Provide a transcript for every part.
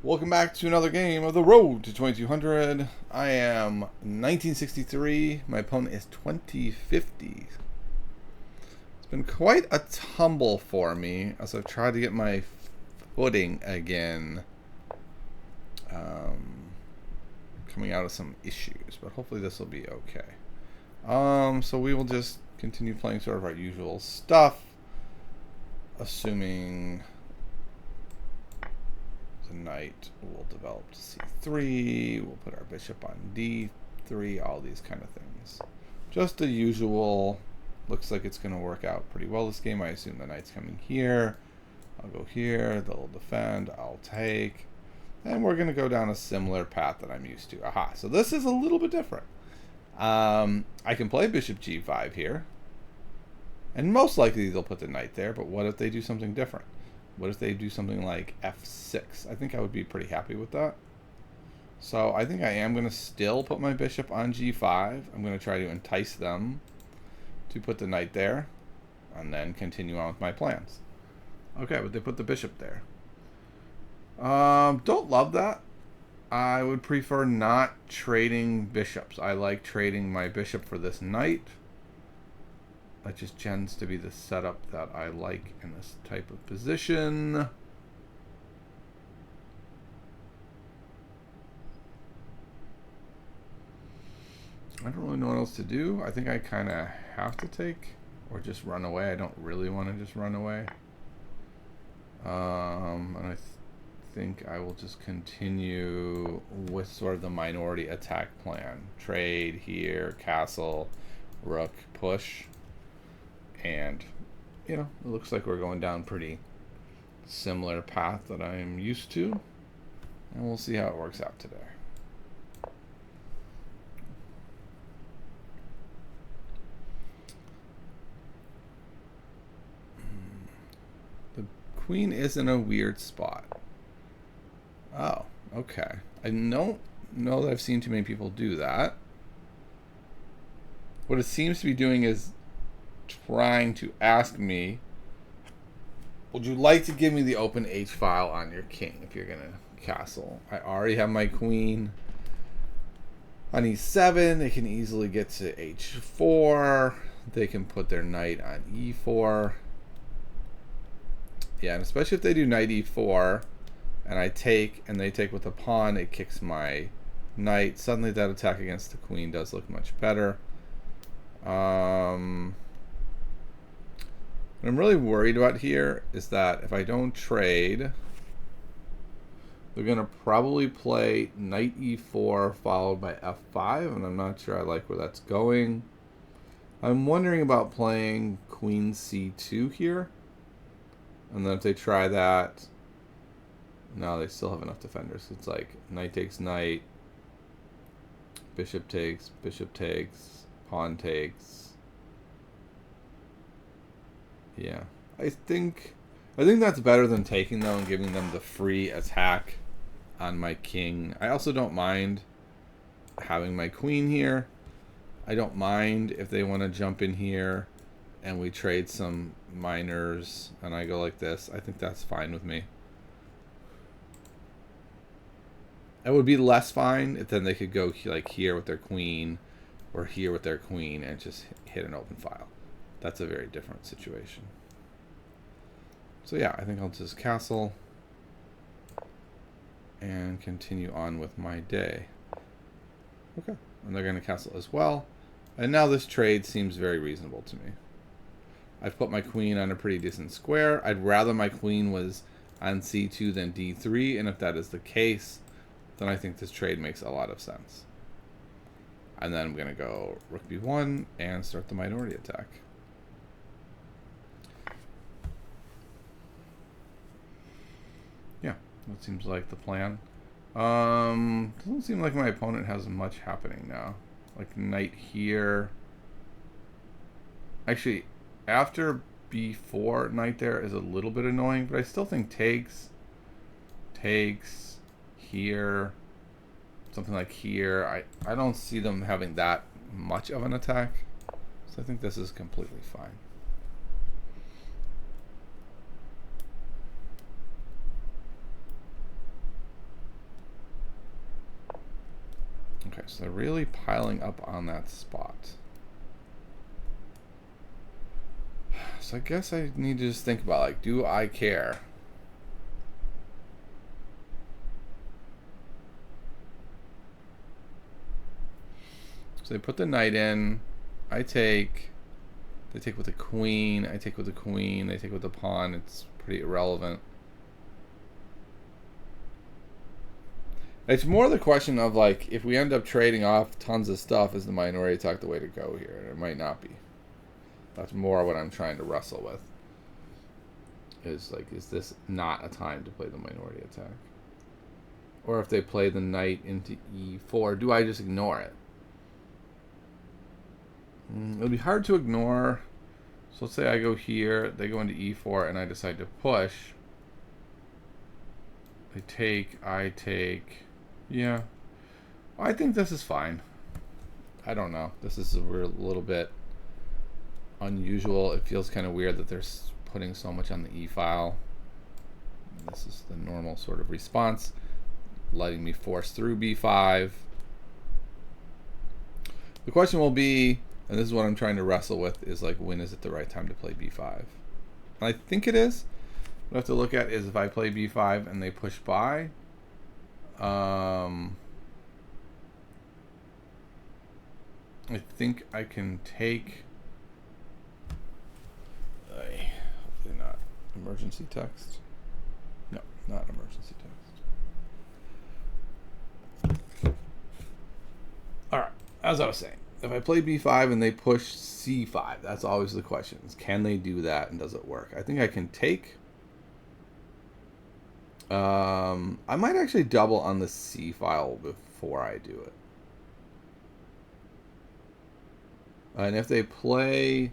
Welcome back to another game of the Road to 2200. I am 1963. My opponent is 2050. It's been quite a tumble for me as I've tried to get my footing again. Coming out of some issues, but hopefully this will be okay. So we will just continue playing sort of our usual stuff, assuming the knight will develop to c3. We'll put our bishop on d3. All these kind of things. Just the usual. Looks like it's going to work out pretty well this game. I assume the knight's coming here. I'll go here. They'll defend. I'll take. And we're going to go down a similar path that I'm used to. Aha. So this is a little bit different. I can play bishop g5 here. And most likely they'll put the knight there. But what if they do something different? What if they do something like f6? I think I would be pretty happy with that. So I think I am going to still put my bishop on g5. I'm going to try to entice them to put the knight there. And then continue on with my plans. Okay, but they put the bishop there. Don't love that. I would prefer not trading bishops. I like trading my bishop for this knight. That just tends to be the setup that I like in this type of position. I don't really know what else to do. I think I kind of have to take or just run away. I don't really want to just run away. And I think I will just continue with sort of the minority attack plan. Trade here, castle, rook, push. And, you know, it looks like we're going down pretty similar path that I'm used to. And we'll see how it works out today. The queen is in a weird spot. Oh, okay. I don't know that I've seen too many people do that. What it seems to be doing is trying to ask me, would you like to give me the open H file on your king if you're gonna castle? I already have my queen on e7. They can easily get to h4. They can put their knight on e4. Yeah, and especially if they do knight e4 and I take and they take with a pawn, it kicks my knight. Suddenly that attack against the queen does look much better. What I'm really worried about here is that if I don't trade, they're going to probably play knight e4 followed by f5, and I'm not sure I like where that's going. I'm wondering about playing queen c2 here. And then if they try that, no, they still have enough defenders. It's like knight takes knight, bishop takes, pawn takes. Yeah, I think that's better than taking though and giving them the free attack on my king. I also don't mind having my queen here. I don't mind if they want to jump in here and we trade some minors and I go like this. I think that's fine with me. It would be less fine if then they could go like here with their queen or here with their queen and just hit an open file. That's a very different situation. So yeah, I think I'll just castle and continue on with my day. Okay, and they're going to castle as well. And now this trade seems very reasonable to me. I've put my queen on a pretty decent square. I'd rather my queen was on c2 than d3, and if that is the case, then I think this trade makes a lot of sense. And then I'm going to go rook b1 and start the minority attack. Yeah, that seems like the plan. Doesn't seem like my opponent has much happening now. Like knight here. Actually, after b4, knight there is a little bit annoying, but I still think takes, here, something like here. I don't see them having that much of an attack, so I think this is completely fine. Okay, so they're really piling up on that spot. So I guess I need to just think about, like, do I care? So they put the knight in. I take. They take with the queen. I take with the queen. They take with the pawn. It's pretty irrelevant. It's more the question of, like, if we end up trading off tons of stuff, is the minority attack the way to go here? It might not be. That's more what I'm trying to wrestle with. Is, like, is this not a time to play the minority attack? Or if they play the knight into e4, do I just ignore it? It'll be hard to ignore. So let's say I go here, they go into e4, and I decide to push. They take, I take. Yeah. I think this is fine. I don't know. This is a little bit unusual. It feels kind of weird that they're putting so much on the e-file. This is the normal sort of response, letting me force through b5. The question will be, and this is what I'm trying to wrestle with, is like, when is it the right time to play b5? And I think it is. What I have to look at is if I play b5 and they push by. I think I can take. Hopefully not emergency text. No, not emergency text. All right, as I was saying, if I play b5 and they push c5, that's always the question: is can they do that, and does it work? I think I can take. I might actually double on the C file before I do it. And if they play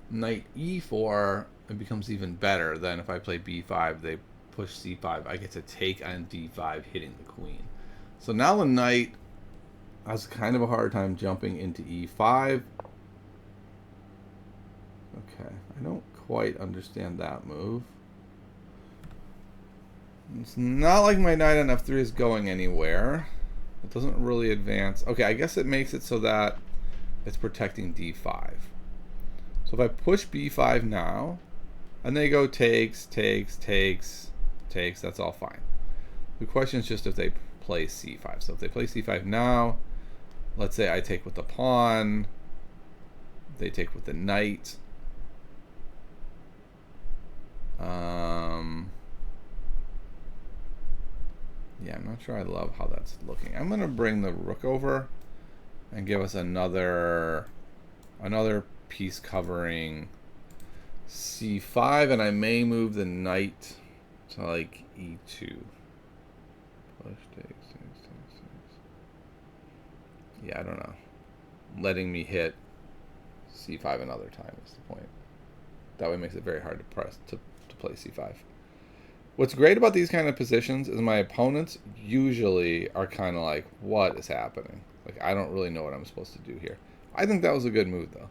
knight e4, it becomes even better. Then if I play b5, they push c5. I get to take on d5, hitting the queen. So now the knight has kind of a hard time jumping into e5. Okay, I don't quite understand that move. It's not like my knight on f3 is going anywhere. It doesn't really advance. Okay, I guess it makes it so that it's protecting d5. So if I push b5 now, and they go takes, takes, takes, takes, that's all fine. The question is just if they play c5. So if they play c5 now, let's say I take with the pawn, they take with the knight. Yeah, I'm not sure I love how that's looking. I'm going to bring the rook over and give us another piece covering c5, and I may move the knight to like e2. Push, takes. Yeah, I don't know. Letting me hit c5 another time is the point. That way makes it very hard to press to play c5. What's great about these kind of positions is my opponents usually are kind of like, what is happening? Like, I don't really know what I'm supposed to do here. I think that was a good move, though.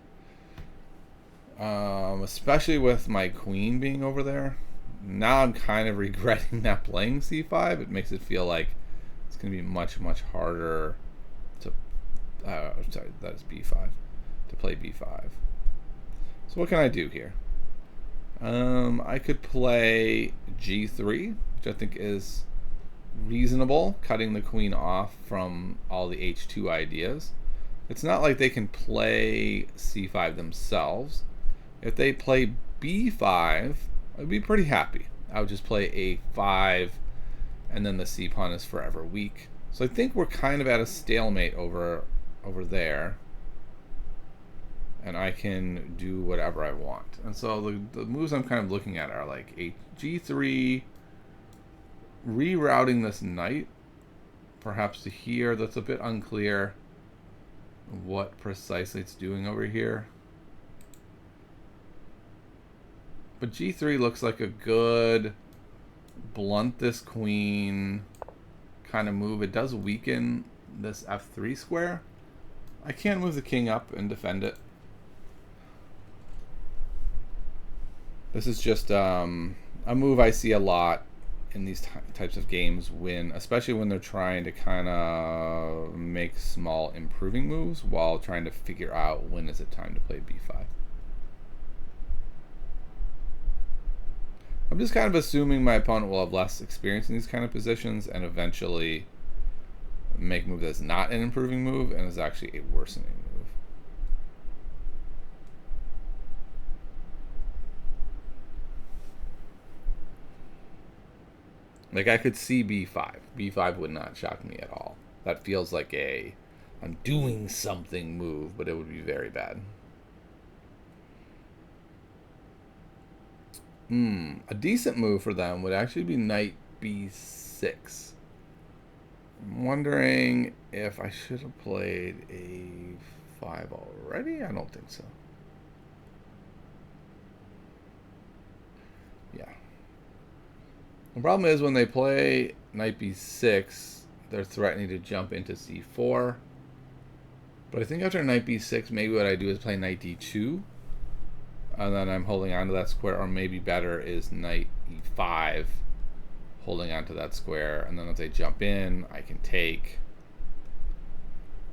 Especially with my queen being over there. Now I'm kind of regretting not playing c5. It makes it feel like it's going to be much, much harder to... sorry, that is b5. To play b5. So what can I do here? I could play g3, which I think is reasonable, cutting the queen off from all the h2 ideas. It's not like they can play c5 themselves. If they play b5, I'd be pretty happy. I would just play a5, and then the c pawn is forever weak. So I think we're kind of at a stalemate over there. And I can do whatever I want. And so the moves I'm kind of looking at are like a g3, rerouting this knight, perhaps to here. That's a bit unclear what precisely it's doing over here. But g3 looks like a good blunt this queen kind of move. It does weaken this f3 square. I can't move the king up and defend it. This is just a move I see a lot in these types of games especially when they're trying to kind of make small improving moves while trying to figure out when is it time to play b5. I'm just kind of assuming my opponent will have less experience in these kind of positions and eventually make a move that's not an improving move and is actually a worsening move. Like, I could see b5. b5 would not shock me at all. That feels like I'm doing something move, but it would be very bad. A decent move for them would actually be knight b6. I'm wondering if I should have played a5 already. I don't think so. Yeah. The problem is when they play knight b6, they're threatening to jump into c4. But I think after knight b6, maybe what I do is play knight d2. And then I'm holding onto that square, or maybe better is knight e5, holding onto that square, and then if they jump in, I can take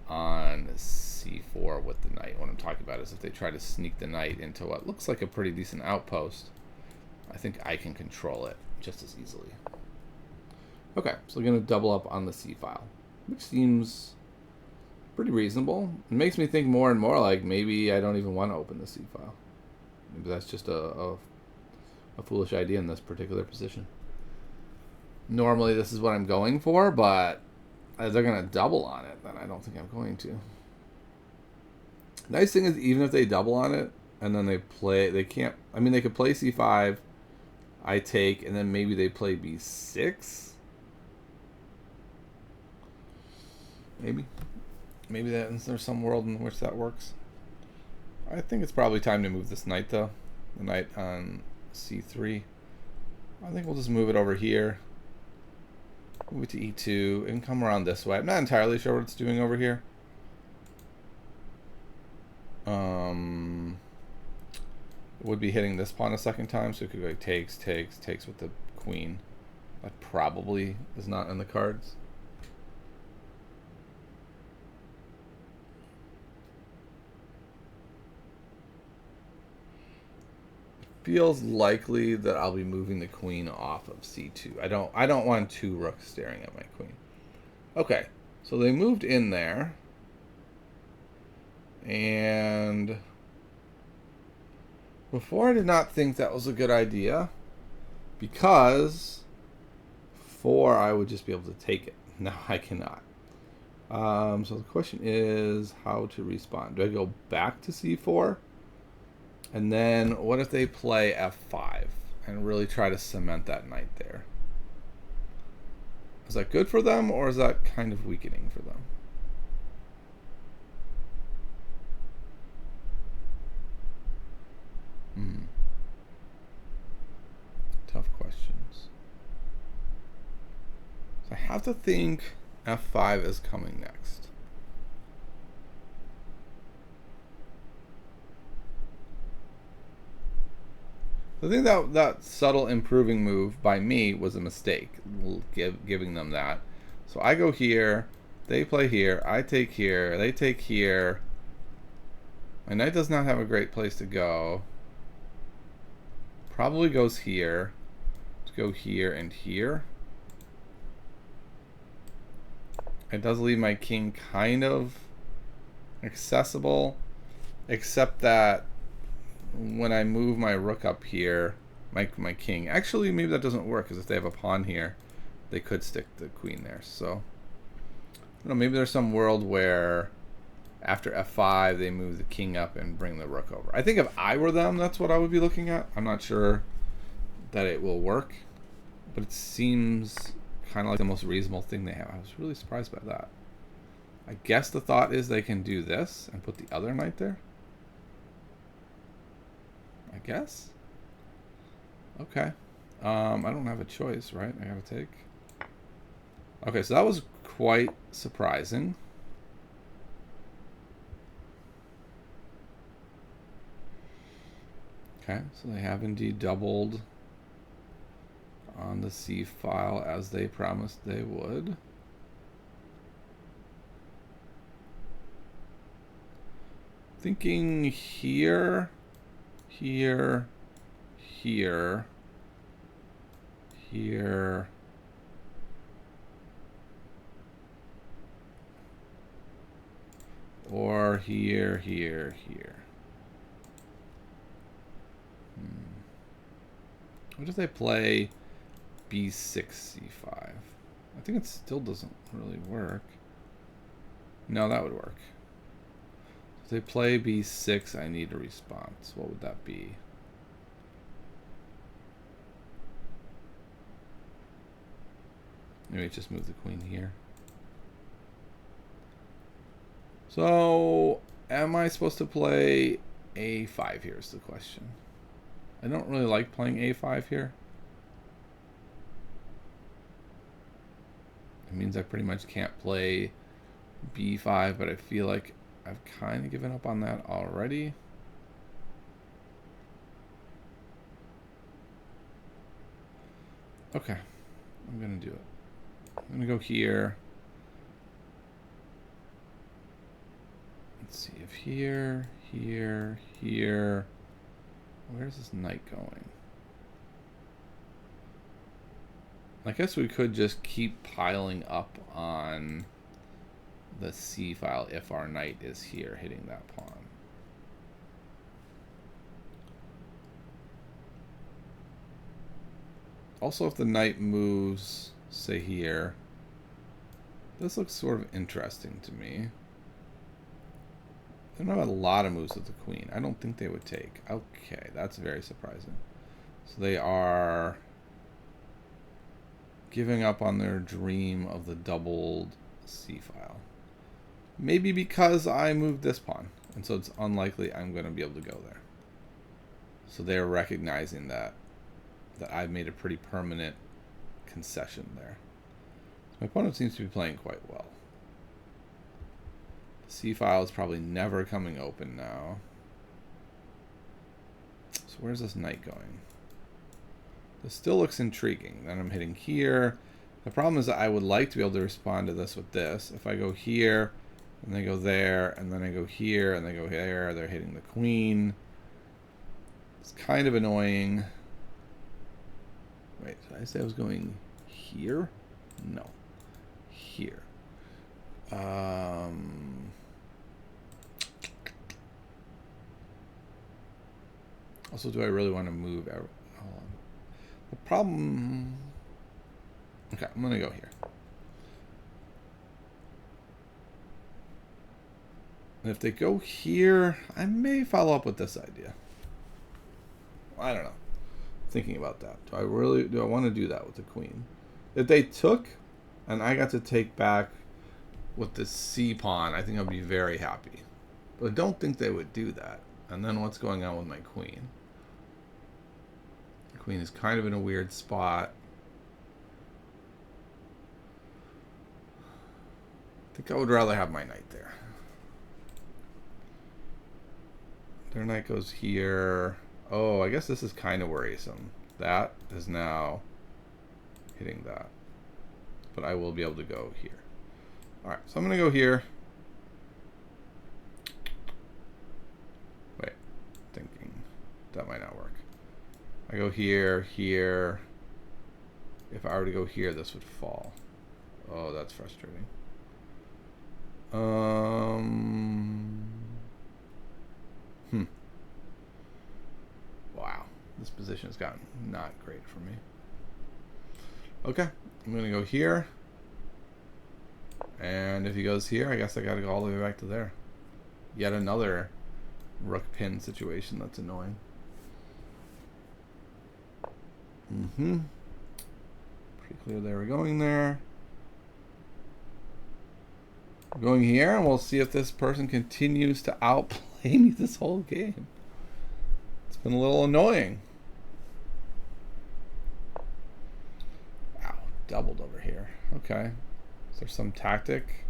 on c4 with the knight. What I'm talking about is if they try to sneak the knight into what looks like a pretty decent outpost, I think I can control it just as easily. Okay, so we're going to double up on the c file, which seems pretty reasonable. It makes me think more and more like maybe I don't even want to open the c file. Maybe that's just a foolish idea in this particular position. Normally this is what I'm going for, but as they're going to double on it, then I don't think I'm going to. Nice thing is, even if they double on it, and then they can't, I mean, they could play c5, I take, and then maybe they play b6. Maybe there's some world in which that works. I think it's probably time to move this knight, though. The knight on c3. I think we'll just move it over here. Move it to e2 and come around this way. I'm not entirely sure what it's doing over here. It would be hitting this pawn a second time, so it could go like takes with the queen. That probably is not in the cards. Feels likely that I'll be moving the queen off of c2. I don't want two rooks staring at my queen. Okay, so they moved in there, and before I did not think that was a good idea, because 4 I would just be able to take it. Now I cannot. So the question is how to respond. Do I go back to c4? And then what if they play f5 and really try to cement that knight there? Is that good for them, or is that kind of weakening for them? Tough questions. So I have to think f5 is coming next. I think that subtle improving move by me was a mistake, giving them that. So I go here, they play here, I take here, they take here. My knight does not have a great place to go. Probably goes here. Let's go here and here. It does leave my king kind of accessible, except that when I move my rook up here, my king, actually maybe that doesn't work, because if they have a pawn here, they could stick the queen there. So I don't know, maybe there's some world where after f5 they move the king up and bring the rook over. I think if I were them, that's what I would be looking at. I'm not sure that it will work, but it seems kind of like the most reasonable thing they have. I was really surprised by that. I guess the thought is they can do this and put the other knight there. I guess. Okay. I don't have a choice, right? I gotta take. Okay, so that was quite surprising. Okay, so they have indeed doubled on the C file as they promised they would. Thinking here, here, here, here. Or here, here, here. What if they play B6, C5? I think it still doesn't really work. No, that would work. If they play B6, I need a response. What would that be? Maybe just move the queen here. So, am I supposed to play A5 here is the question. I don't really like playing A5 here. It means I pretty much can't play B5, but I feel like I've kind of given up on that already. Okay, I'm gonna do it. I'm gonna go here. Let's see if here, here, here. Where's this knight going? I guess we could just keep piling up on the C file if our knight is here hitting that pawn. Also, if the knight moves, say here, this looks sort of interesting to me. They don't have a lot of moves with the queen. I don't think they would take. Okay, that's very surprising. So they are giving up on their dream of the doubled C file. Maybe because I moved this pawn, and so it's unlikely I'm going to be able to go there. So they're recognizing that I've made a pretty permanent concession there. So my opponent seems to be playing quite well. The C file is probably never coming open now. So where's this knight going? This still looks intriguing. Then I'm hitting here. The problem is that I would like to be able to respond to this with this. If I go here, and they go there, and then I go here, and they go here, they're hitting the queen. It's kind of annoying. Wait, did I say I was going here? No. Here. Also, do I really want to move? Hold on. The problem... Okay, I'm going to go here. And if they go here, I may follow up with this idea. I don't know. Thinking about that. Do I want to do that with the queen? If they took, and I got to take back with the C pawn, I think I'd be very happy. But I don't think they would do that. And then what's going on with my queen? The queen is kind of in a weird spot. I think I would rather have my knight there. Their knight goes here. Oh, I guess this is kind of worrisome. That is now hitting that. But I will be able to go here. Alright, so I'm going to go here. Wait, thinking that might not work. I go here, here. If I were to go here, this would fall. Oh, that's frustrating. Wow, this position has gotten not great for me. Okay, I'm gonna go here. And if he goes here, I guess I gotta go all the way back to there. Yet another rook pin situation that's annoying. Pretty clear they were going there. I'm going here, and we'll see if this person continues to outplay me this whole game. It's been a little annoying. Wow, doubled over here. Okay. Is there some tactic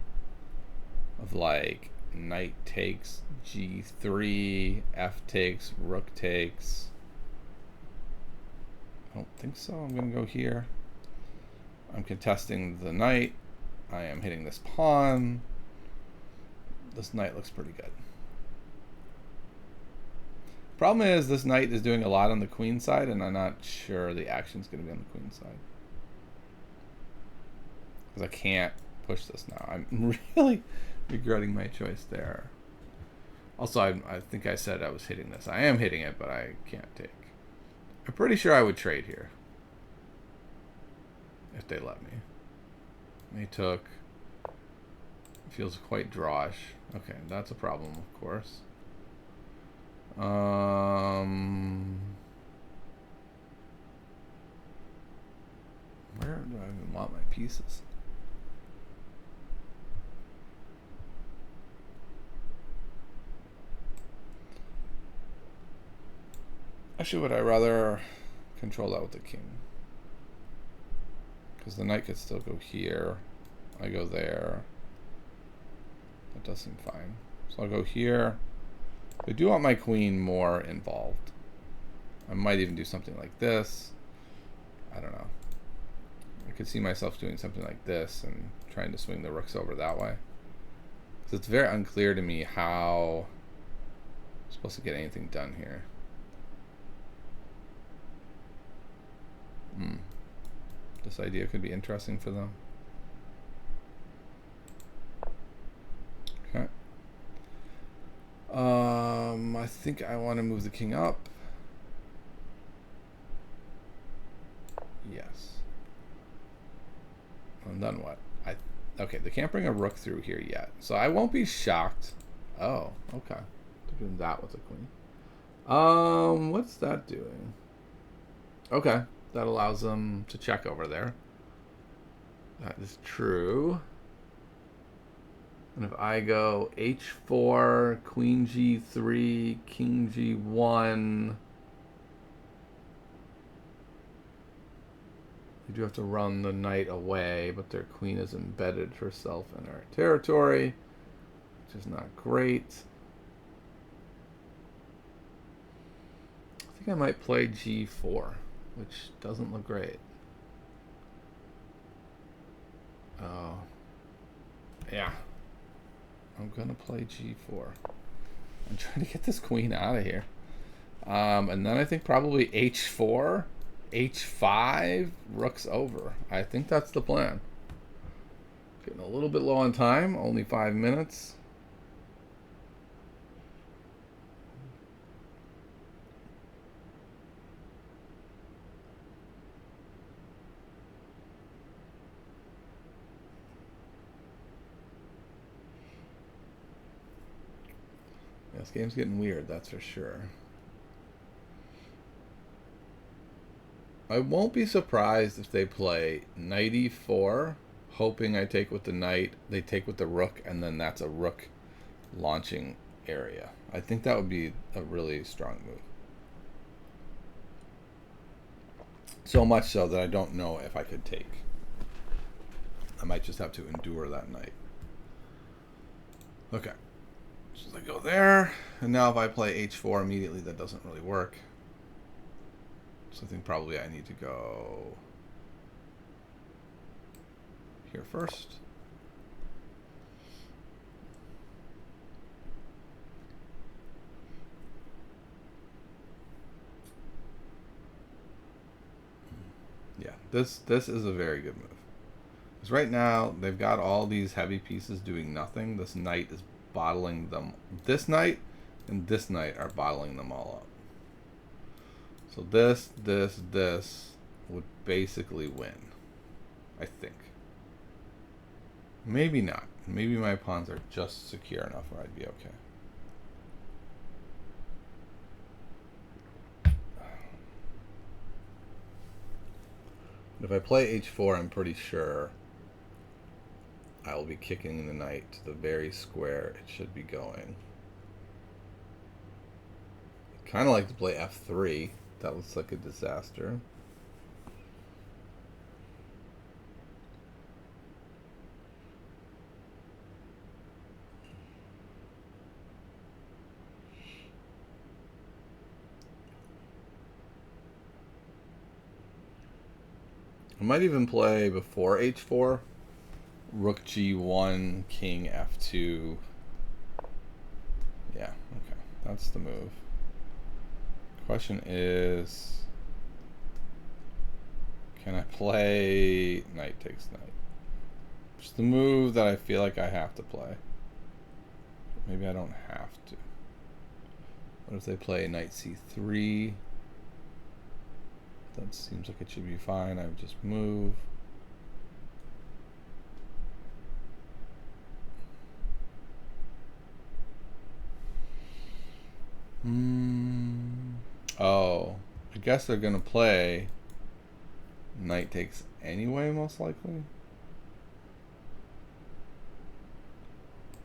of like knight takes G3, F takes, rook takes? I don't think so. I'm going to go here. I'm contesting the knight. I am hitting this pawn. This knight looks pretty good. Problem is, this knight is doing a lot on the queen side, and I'm not sure the action's going to be on the queen side. Because I can't push this now. I'm really regretting my choice there. Also, I think I said I was hitting this. I am hitting it, but I can't take. I'm pretty sure I would trade here. If they let me. They took. Feels quite drawish. Okay, that's a problem, of course. Where do I even want my pieces? Actually, would I rather control that with the king? Because the knight could still go here. I go there. That does seem fine. So I'll go here. I do want my queen more involved. I might even do something like this. I don't know. I could see myself doing something like this and trying to swing the rooks over that way. Because it's very unclear to me how I'm supposed to get anything done here. This idea could be interesting for them. Okay. I think I want to move the king up. Yes. And then what? Okay, they can't bring a rook through here yet. So I won't be shocked. Oh, okay. They're doing that with the queen. What's that doing? Okay. That allows them to check over there. That is true. And if I go h4, queen g3, king g1, you do have to run the knight away, but their queen has embedded herself in our territory, which is not great. I think I might play g4, which doesn't look great. Oh. Yeah. I'm going to play g4. I'm trying to get this queen out of here. And then I think probably h4, h5, rook's over. I think that's the plan. Getting a little bit low on time, only 5 minutes. This game's getting weird, that's for sure. I won't be surprised if they play knight e4, hoping I take with the knight, they take with the rook, and then that's a rook launching area. I think that would be a really strong move. So much so that I don't know if I could take. I might just have to endure that knight. Okay. So I go there, and now if I play h4 immediately, that doesn't really work. So I think probably I need to go here first. Yeah, this is a very good move. Because right now, they've got all these heavy pieces doing nothing. This knight is bottling them. This knight and this knight are bottling them all up. So this would basically win, I think. Maybe not. Maybe my pawns are just secure enough where I'd be okay. If I play h4, I'm pretty sure I will be kicking the knight to the very square it should be going. I'd kind of like to play f3. That looks like a disaster. I might even play before h4. Rook g1, king f2. Yeah, okay. That's the move. Question is, can I play knight takes knight? It's the move that I feel like I have to play. Maybe I don't have to. What if they play knight c3? That seems like it should be fine. I would just move. Oh, I guess they're gonna play knight takes anyway, most likely.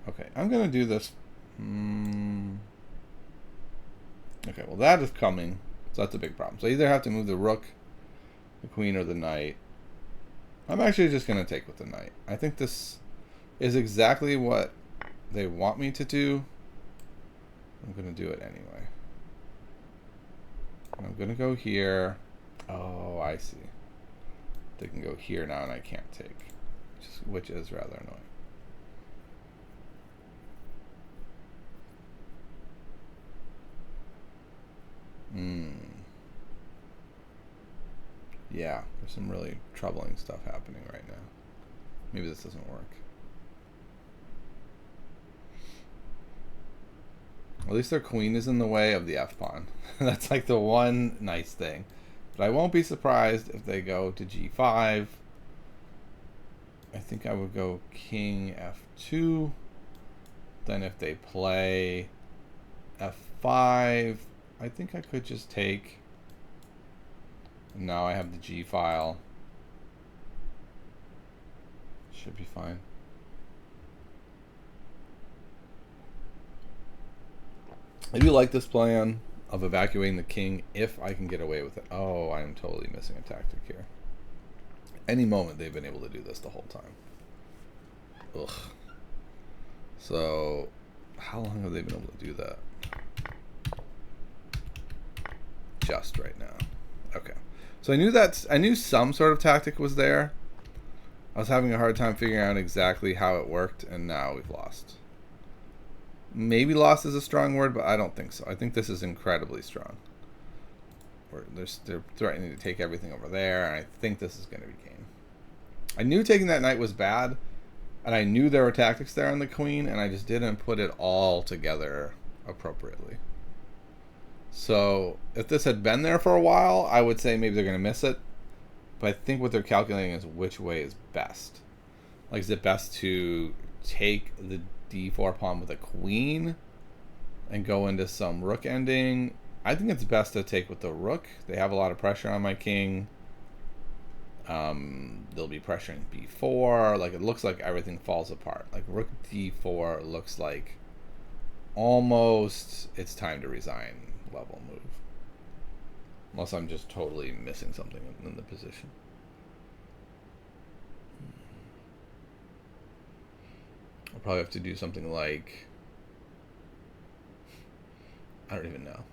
Okay, I'm gonna do this. Okay, well that is coming, so that's a big problem. So I either have to move the rook, the queen, or the knight. I'm actually just gonna take with the knight. I think this is exactly what they want me to do. I'm gonna do it anyway. I'm gonna go here. Oh, I see. They can go here now and I can't take, which is rather annoying. Yeah, there's some really troubling stuff happening right now. Maybe this doesn't work. At least their queen is in the way of the f-pawn. That's like the one nice thing. But I won't be surprised if they go to g5. I think I would go king f2. Then if they play f5, I think I could just take. Now I have the g file. Should be fine. I do like this plan of evacuating the king if I can get away with it. Oh, I am totally missing a tactic here. Any moment they've been able to do this the whole time. Ugh. So, how long have they been able to do that? Just right now. Okay. So I knew some sort of tactic was there. I was having a hard time figuring out exactly how it worked, and now we've lost. Maybe lost is a strong word, but I don't think so. I think this is incredibly strong. They're threatening to take everything over there, and I think this is going to be game. I knew taking that knight was bad, and I knew there were tactics there on the queen, and I just didn't put it all together appropriately. So if this had been there for a while, I would say maybe they're going to miss it. But I think what they're calculating is which way is best. Like, is it best to take the d4 pawn with a queen and go into some rook ending? I think it's best to take with the rook. They have a lot of pressure on my king. They'll be pressuring b4. Like, it looks like everything falls apart. Like, rook d4 looks like almost it's time to resign level move. Unless I'm just totally missing something in the position. I'll probably have to do something like, I don't even know.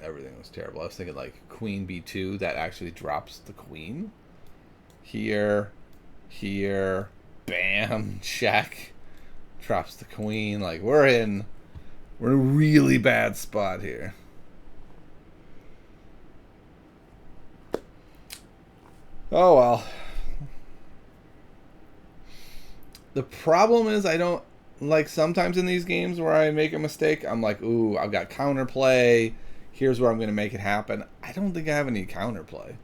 Everything was terrible. I was thinking like queen b2, that actually drops the queen. Here, bam, check. Drops the queen. Like, we're in a really bad spot here. Oh well. The problem is I don't, like, sometimes in these games where I make a mistake, I'm like, ooh, I've got counterplay. Here's where I'm going to make it happen. I don't think I have any counterplay.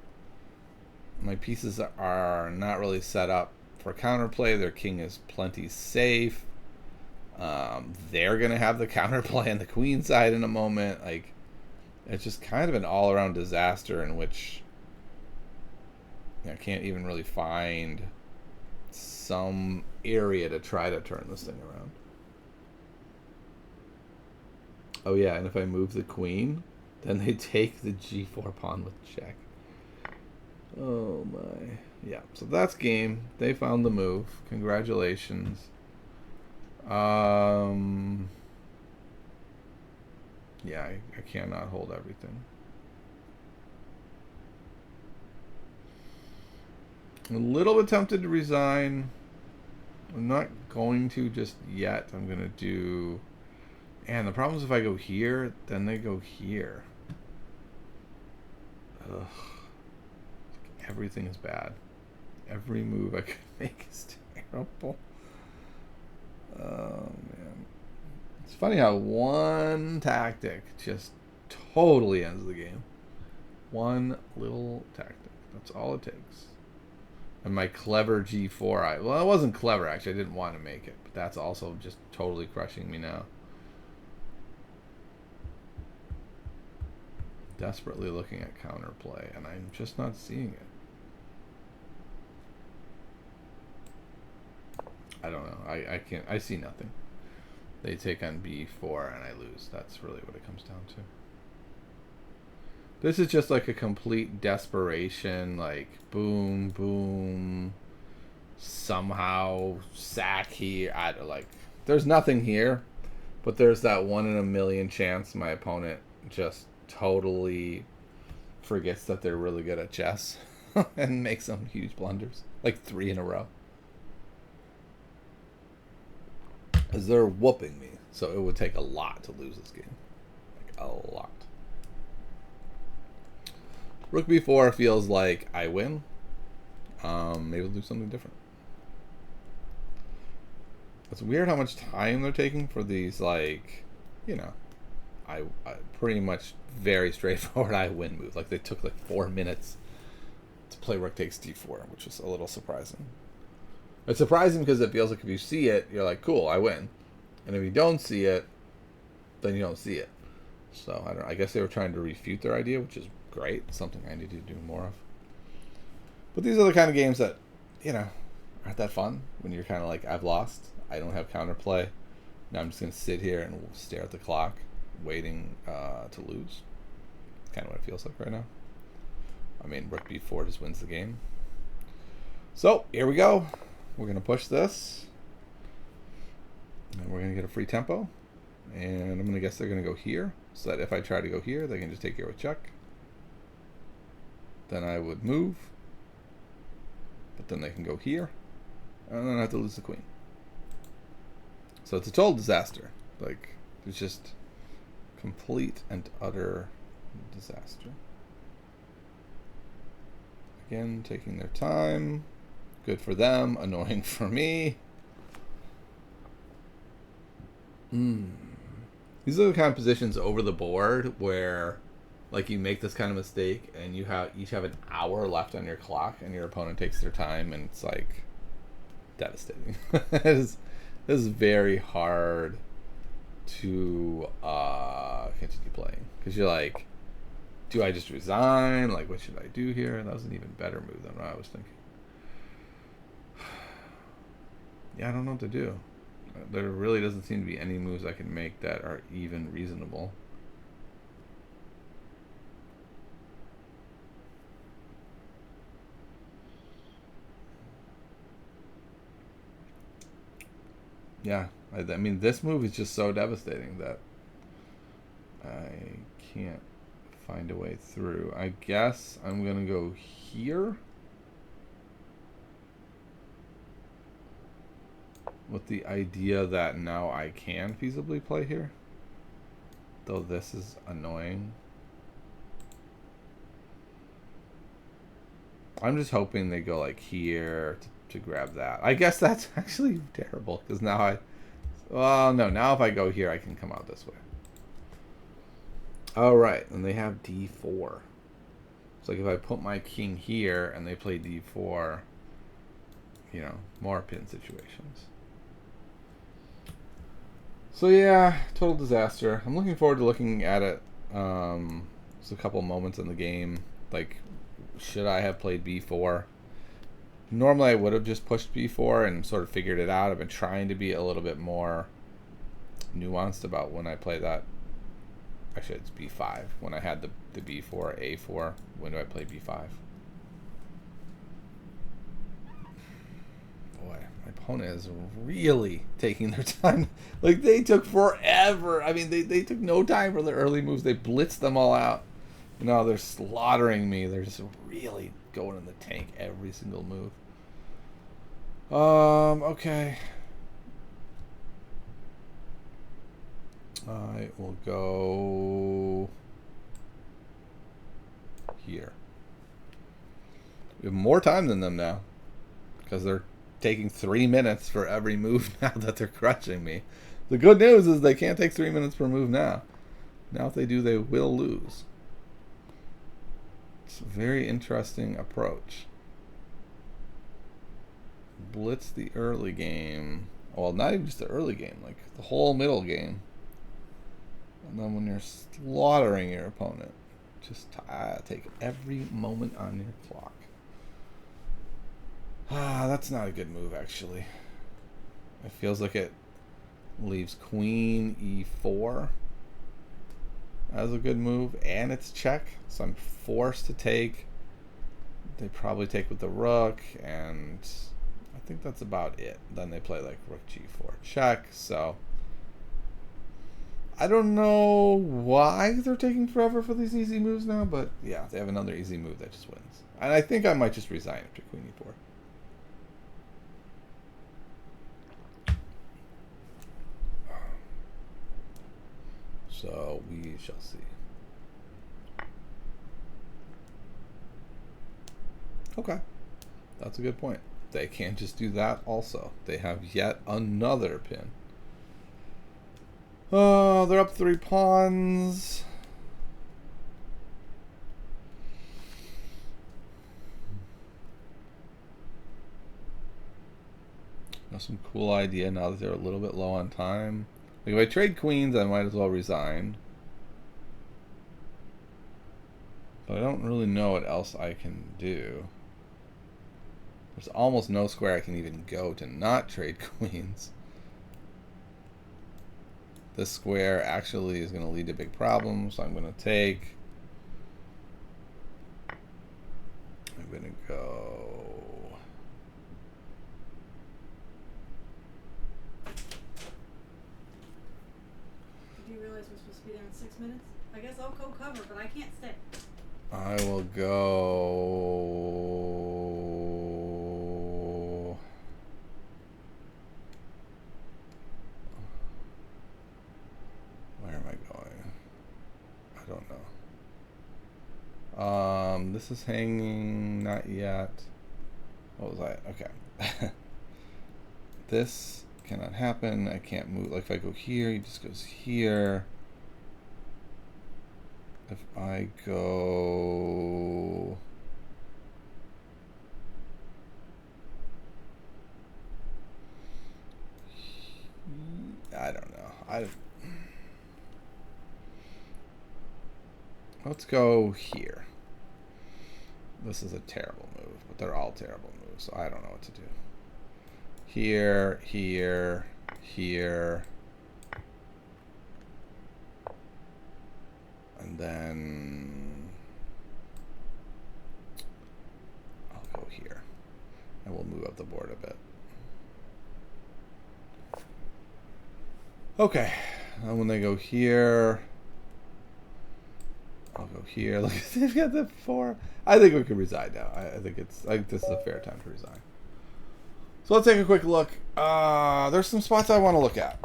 My pieces are not really set up for counterplay. Their king is plenty safe. They're going to have the counterplay on the queen side in a moment. Like, it's just kind of an all-around disaster in which I can't even really find some area to try to turn this thing around. Oh yeah, and if I move the queen, then they take the g4 pawn with check. Oh my. Yeah, so that's game. They found the move. Congratulations. Yeah, I cannot hold everything. I'm a little bit tempted to resign. I'm not going to just yet. I'm going to do... And the problem is if I go here, then they go here. Ugh. Everything is bad. Every move I could make is terrible. Oh, man. It's funny how one tactic just totally ends the game. One little tactic. That's all it takes. And my clever G4, well, it wasn't clever, actually. I didn't want to make it. But that's also just totally crushing me now. Desperately looking at counterplay, and I'm just not seeing it. I don't know. I can't. I see nothing. They take on B4 and I lose. That's really what it comes down to. This is just like a complete desperation, like boom, boom, somehow sack here. I don't like. There's nothing here, but there's that 1 in a million chance my opponent just totally forgets that they're really good at chess and makes some huge blunders, like 3 in a row. Because they're whooping me, so it would take a lot to lose this game, like a lot. Rook b4 feels like I win. Maybe we'll do something different. It's weird how much time they're taking for these, like, you know, I pretty much very straightforward I win moves. Like they took like 4 minutes to play rook takes d4, which is a little surprising. It's surprising because it feels like if you see it, you're like, cool, I win. And if you don't see it, then you don't see it. So I don't know. I guess they were trying to refute their idea, which is great. Something I need to do more of. But these are the kind of games that, you know, aren't that fun when you're kind of like, I've lost. I don't have counterplay. Now I'm just going to sit here and stare at the clock, waiting to lose. Kind of what it feels like right now. I mean, rook b4 just wins the game. So here we go. We're going to push this. And we're going to get a free tempo. And I'm going to guess they're going to go here. So that if I try to go here, they can just take care with check. Then I would move. But then they can go here. And then I have to lose the queen. So it's a total disaster. Like, it's just complete and utter disaster. Again, taking their time. Good for them. Annoying for me. These are the kind of positions over the board where, like, you make this kind of mistake and you each have an hour left on your clock and your opponent takes their time and it's like devastating. This is very hard to continue playing because you're like, do I just resign? Like, what should I do here? That was an even better move than what I was thinking. Yeah, I don't know what to do. There really doesn't seem to be any moves I can make that are even reasonable. Yeah, I mean, this move is just so devastating that I can't find a way through. I guess I'm going to go here. With the idea that now I can feasibly play here. Though this is annoying. I'm just hoping they go like here to grab that. I guess that's actually terrible because now well, no, now if I go here I can come out this way. Alright, and they have d4. So like if I put my king here and they play d4, you know, more pin situations. So yeah, total disaster. I'm looking forward to looking at it. There's a couple moments in the game, like, should I have played b4? Normally I would have just pushed b4 and sort of figured it out. I've been trying to be a little bit more nuanced about when I play that. Actually, it's b5. When I had the b4, a4, when do I play b5? Boy, my opponent is really taking their time. Like, they took forever. I mean, they took no time for their early moves. They blitzed them all out. You know, they're slaughtering me. They're just really going in the tank every single move. Okay. I will go here. We have more time than them now, because they're taking 3 minutes for every move now that they're crushing me. The good news is they can't take 3 minutes per move now. Now if they do, they will lose. It's a very interesting approach. Blitz the early game. Well, not even just the early game, like the whole middle game. And then when you're slaughtering your opponent, just take every moment on your clock. That's not a good move, actually. It feels like it leaves queen e4 as a good move, and it's check, so I'm forced to take. They probably take with the rook, and I think that's about it. Then they play like rook g4 check, so I don't know why they're taking forever for these easy moves now, but yeah, they have another easy move that just wins. And I think I might just resign after queen e4. So we shall see. Okay, that's a good point. They can't just do that also. They have yet another pin. Oh, they're up 3 pawns. That's some cool idea now that they're a little bit low on time. Like if I trade queens, I might as well resign. But I don't really know what else I can do. There's almost no square I can even go to not trade queens. This square actually is going to lead to big problems, so I'm going to take. I'm going to go. Did you realize we're supposed to be there in 6 minutes? I guess I'll go cover, but I can't stay. I will go. Where am I going? I don't know. This is hanging, not yet. What was I? Okay. This cannot happen. I can't move. Like if I go here, he just goes here. If I go. I don't know. Let's go here. This is a terrible move, but they're all terrible moves, so I don't know what to do. Here, here, here. And then I'll go here. And we'll move up the board a bit. Okay. And when they go here, I'll go here. Look, they've got the 4. I think we can resign now. I think this is a fair time to resign. So let's take a quick look. There's some spots I want to look at.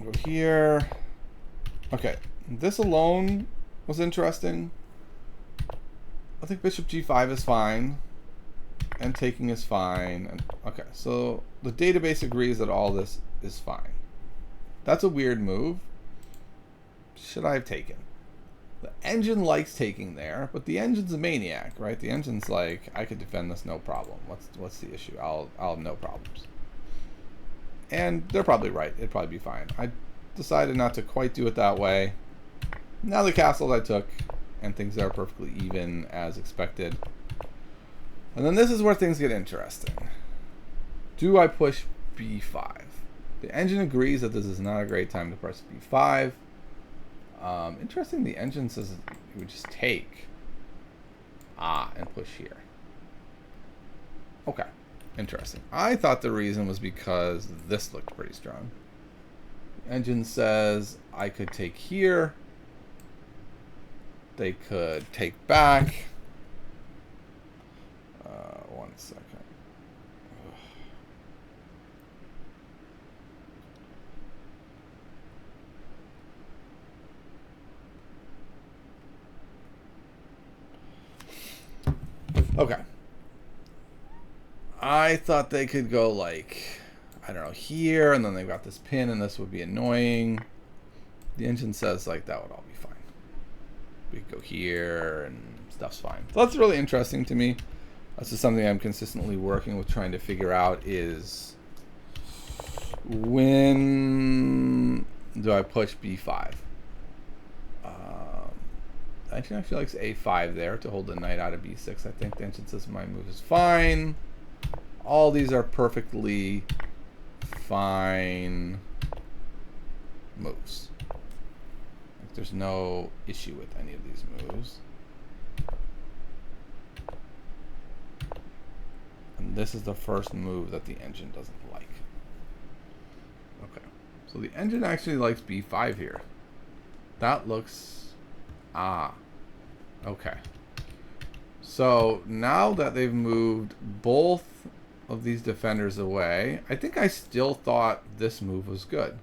Go here. Okay, this alone was interesting. I think bishop g5 is fine, and taking is fine. And okay, so the database agrees that all this is fine. That's a weird move. Should I have taken? The engine likes taking there, but the engine's a maniac, right? The engine's like, I could defend this no problem. What's the issue? I'll have no problems. And they're probably right. It'd probably be fine. I decided not to quite do it that way. Now the castles I took, and things are perfectly even as expected. And then this is where things get interesting. Do I push b5? The engine agrees that this is not a great time to press b5. Interesting, the engine says it would just take and push here. Okay, interesting. I thought the reason was because this looked pretty strong. The engine says I could take here, they could take back. 1 second. Okay. I thought they could go like, I don't know, here, and then they've got this pin, and this would be annoying. The engine says like that would all be fine. We could go here, and stuff's fine. So that's really interesting to me. That's just something I'm consistently working with, trying to figure out is when do I push B5? Actually, I feel like it's A5 there to hold the knight out of B6. I think the engine says my move is fine. All these are perfectly fine moves. Like, there's no issue with any of these moves. And this is the first move that the engine doesn't like. Okay. So the engine actually likes B5 here. That looks... Okay. So now that they've moved both of these defenders away, I think I still thought this move was good.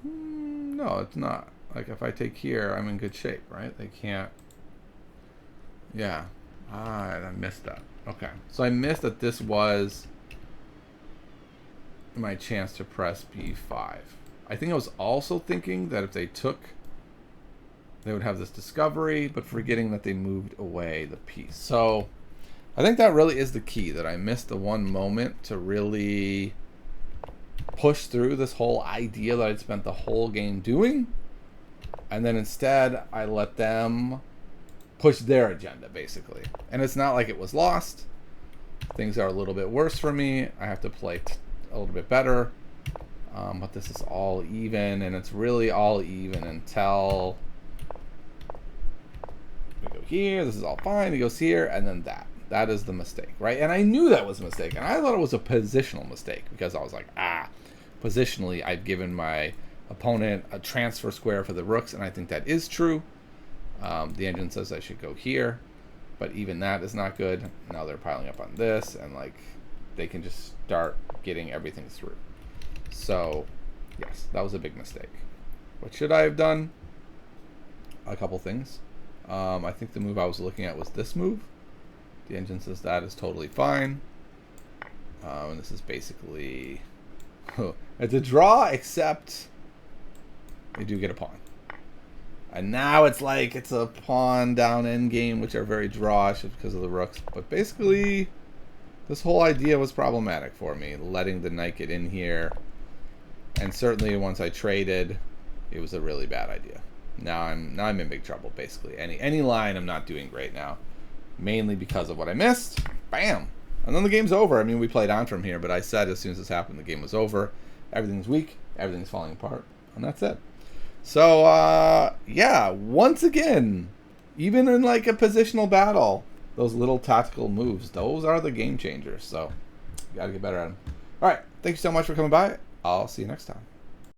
No, it's not. Like if I take here, I'm in good shape, right? They can't... Yeah. I missed that. Okay. So I missed that this was my chance to press B5. I think I was also thinking that if they took, they would have this discovery, but forgetting that they moved away the piece. So I think that really is the key, that I missed the one moment to really push through this whole idea that I'd spent the whole game doing. And then instead, I let them push their agenda, basically. And it's not like it was lost. Things are a little bit worse for me. I have to play a little bit better. But this is all even, and it's really all even until we go here. This is all fine. He goes here, and then that. That is the mistake, right? And I knew that was a mistake, and I thought it was a positional mistake because I was like, positionally, I've given my opponent a transfer square for the rooks, and I think that is true. The engine says I should go here, but even that is not good. Now they're piling up on this, and like they can just start getting everything through. So, yes, that was a big mistake. What should I have done? A couple things. I think the move I was looking at was this move. The engine says that is totally fine. And this is basically it's a draw, except they do get a pawn. And now it's like it's a pawn down endgame, which are very drawish because of the rooks. But basically, this whole idea was problematic for me, letting the knight get in here. And certainly once I traded, it was a really bad idea. Now I'm in big trouble, basically. Any line I'm not doing great now. Mainly because of what I missed. Bam! And then the game's over. I mean, we played on from here, but I said as soon as this happened, the game was over. Everything's weak. Everything's falling apart. And that's it. So, yeah, once again, even in like a positional battle, those little tactical moves, those are the game changers. So, you got to get better at them. All right. Thank you so much for coming by. I'll see you next time.